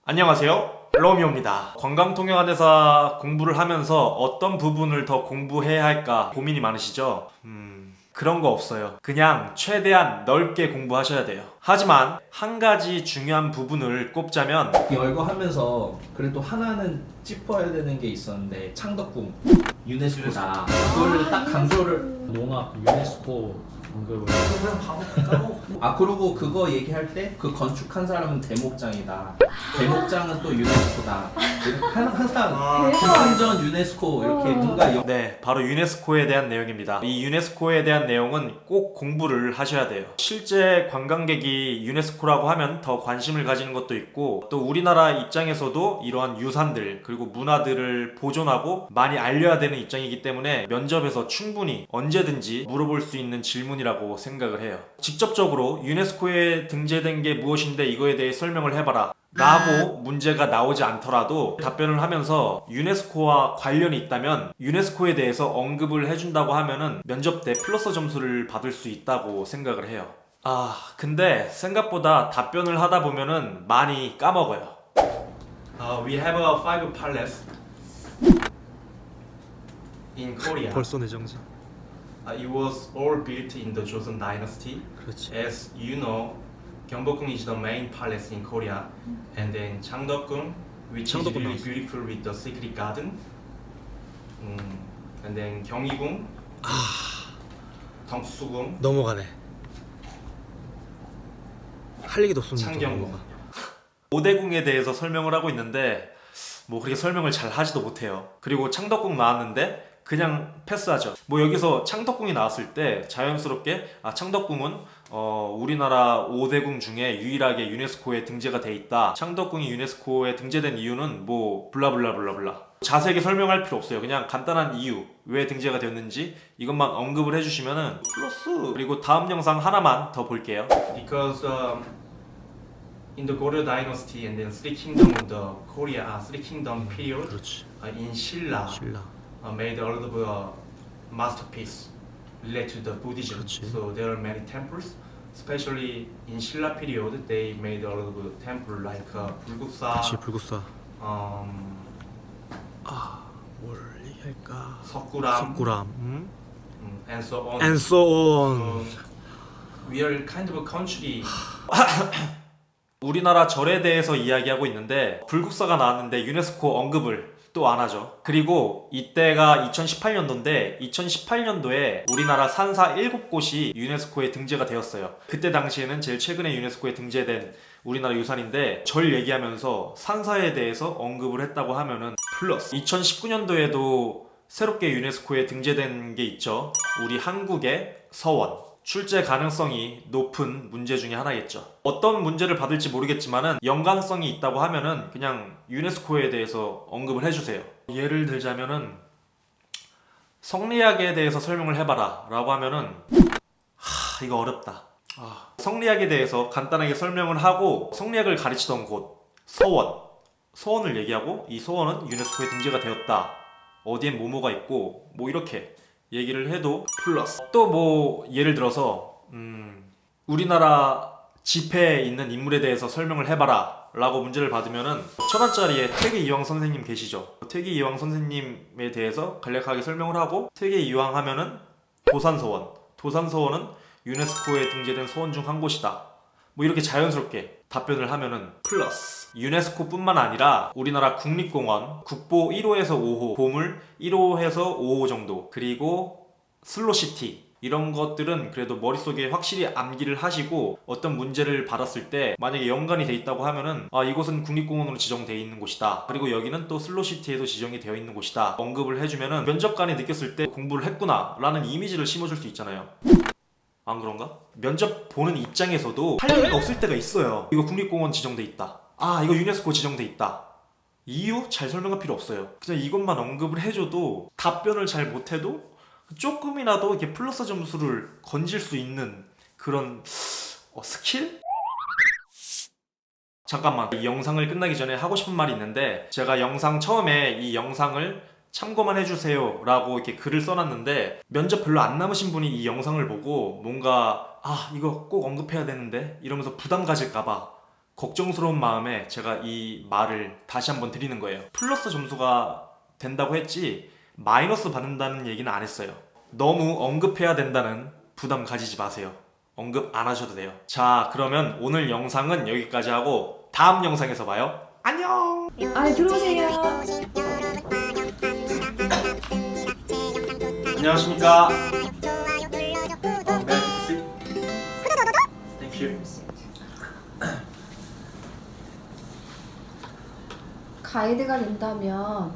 안녕하세요, 로미오입니다. 관광통역안내사 공부를 하면서 어떤 부분을 더 공부해야 할까 고민이 많으시죠? 그런 거 없어요. 그냥 최대한 넓게 공부하셔야 돼요. 하지만 한 가지 중요한 부분을 꼽자면 이거 하면서 그래도 하나는 짚어야 되는 게 있었는데 창덕궁 유네스코다. 그거를 딱 강조를 농악 유네스코 언급을 그냥 바보 그리고 그거 얘기할 때 그 건축한 사람은 대목장이다. 대목장은 또 유네스코다. 항상 기승전 유네스코 이렇게 뭔가 네, 바로 유네스코에 대한 내용입니다. 이 유네스코에 대한 내용은 꼭 공부를 하셔야 돼요. 실제 관광객이 유네스코라고 하면 더 관심을 가지는 것도 있고, 또 우리나라 입장에서도 이러한 유산들 그리고 문화들을 보존하고 많이 알려야 되는 입장이기 때문에 면접에서 충분히 언제든지 물어볼 수 있는 질문이라고 생각을 해요. 직접적으로 유네스코에 등재된 게 무엇인데 이거에 대해 설명을 해봐라 라고 문제가 나오지 않더라도 답변을 하면서 유네스코와 관련이 있다면 유네스코에 대해서 언급을 해준다고 하면은 면접 때 플러스 점수를 받을 수 있다고 생각을 해요. 근데 생각보다 답변을 하다 보면은 많이 까먹어요. We have a five palace in Korea. 벌써 내정지. It was all built in the Joseon Dynasty. 그렇지. As you know, Gyeongbokgung is the main palace in Korea, and then Changdeokgung, which is Changdeokgung really 나왔어. beautiful with the secret garden, and then Gyeonggigung, Deoksugung, 넘어가네. 할 얘기도 없었는데 창경궁. 5대궁에 대해서 설명을 하고 있는데 뭐 그렇게 설명을 잘 하지도 못해요. 그리고 창덕궁 나왔는데 그냥 패스하죠. 뭐 여기서 창덕궁이 나왔을 때 자연스럽게 창덕궁은 우리나라 5대궁 중에 유일하게 유네스코에 등재가 돼 있다. 창덕궁이 유네스코에 등재된 이유는 뭐 블라블라블라블라. 자세하게 설명할 필요 없어요. 그냥 간단한 이유, 왜 등재가 되었는지 이것만 언급을 해주시면은 플러스. 그리고 다음 영상 하나만 더 볼게요. Because in the Goryeo Dynasty and then Three Kingdom of the Korea, Three Kingdom period, 그렇지. in Silla, 신라. made a lot of masterpiece related to the Buddhism. 그렇지. So there are many temples, especially in Silla period. They made a lot of temple like 불국사, 그렇지. 불국사. 뭘 얘기할까? 석굴암, 석굴암. and so on. And so on. So we are kind of a country. 우리나라 절에 대해서 이야기하고 있는데 불국사가 나왔는데 유네스코 언급을 또 안 하죠. 그리고 이때가 2018년도인데 2018년도에 우리나라 산사 7곳이 유네스코에 등재가 되었어요. 그때 당시에는 제일 최근에 유네스코에 등재된 우리나라 유산인데 절 얘기하면서 산사에 대해서 언급을 했다고 하면은 플러스. 2019년도에도 새롭게 유네스코에 등재된 게 있죠. 우리 한국의 서원. 출제 가능성이 높은 문제 중에 하나겠죠. 어떤 문제를 받을지 모르겠지만은 연관성이 있다고 하면은 그냥 유네스코에 대해서 언급을 해주세요. 예를 들자면은 성리학에 대해서 설명을 해봐라 라고 하면은 이거 어렵다. 성리학에 대해서 간단하게 설명을 하고 성리학을 가르치던 곳 서원을 얘기하고 이 서원은 유네스코에 등재가 되었다. 어디엔 뭐뭐가 있고 뭐 이렇게 얘기를 해도 플러스. 또 뭐 예를 들어서 우리나라 지폐에 있는 인물에 대해서 설명을 해봐라 라고 문제를 받으면은 1000원짜리에 퇴계이황 선생님 계시죠. 퇴계이황 선생님에 대해서 간략하게 설명을 하고 퇴계이황 하면은 도산서원은 유네스코에 등재된 서원 중 한 곳이다. 뭐 이렇게 자연스럽게 답변을 하면은 플러스. 유네스코 뿐만 아니라 우리나라 국립공원 국보 1호에서 5호, 보물 1호에서 5호 정도, 그리고 슬로시티 이런 것들은 그래도 머릿속에 확실히 암기를 하시고 어떤 문제를 받았을 때 만약에 연관이 돼 있다고 하면은 이곳은 국립공원으로 지정되어 있는 곳이다. 그리고 여기는 또 슬로시티에도 지정이 되어 있는 곳이다. 언급을 해주면은 면접관이 느꼈을 때 공부를 했구나 라는 이미지를 심어줄 수 있잖아요. 안 그런가? 면접 보는 입장에서도 할 얘기가 없을 때가 있어요. 이거 국립공원 지정돼 있다. 이거 유네스코 지정돼 있다. 이유 잘 설명할 필요 없어요. 그냥 이것만 언급을 해줘도 답변을 잘 못해도 조금이라도 이렇게 플러스 점수를 건질 수 있는 그런 스킬? 잠깐만, 이 영상을 끝나기 전에 하고 싶은 말이 있는데 제가 영상 처음에 이 영상을 참고만 해주세요 라고 이렇게 글을 써놨는데 면접 별로 안 남으신 분이 이 영상을 보고 뭔가 이거 꼭 언급해야 되는데 이러면서 부담 가질까봐 걱정스러운 마음에 제가 이 말을 다시 한번 드리는 거예요. 플러스 점수가 된다고 했지 마이너스 받는다는 얘기는 안 했어요. 너무 언급해야 된다는 부담 가지지 마세요. 언급 안 하셔도 돼요. 자, 그러면 오늘 영상은 여기까지 하고 다음 영상에서 봐요. 안녕. 들어오세요. 안녕하십니까. Thank you. 가이드가 된다면